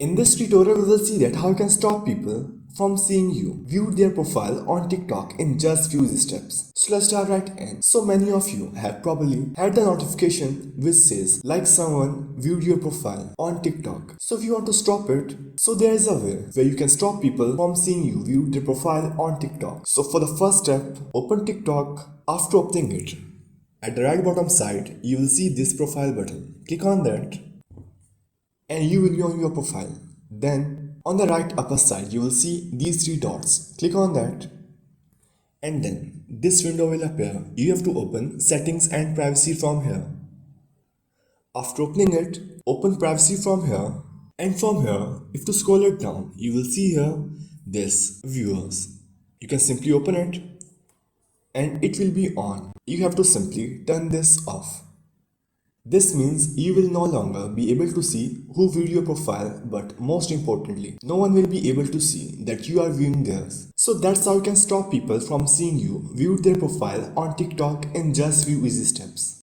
In this tutorial, we will see that how you can stop people from seeing you view their profile on TikTok in just few steps. So let's start right in. So many of you have probably had the notification which says like someone viewed your profile on TikTok. So if you want to stop it, so there is a way where you can stop people from seeing you view their profile on TikTok. So for the first step, open TikTok. After opening it, at the right bottom side, you will see this profile button. Click on that and you will be on your profile. Then on the right upper side you will see these three dots. Click on that and then this window will appear. You have to open settings and privacy from here. After opening it, open privacy from here, and from here if you scroll it down you will see here this viewers. You can simply open it and it will be on. You have to simply turn this off. This means you will no longer be able to see who viewed your profile, but most importantly, no one will be able to see that you are viewing theirs. So that's how you can stop people from seeing you view their profile on TikTok in just few easy steps.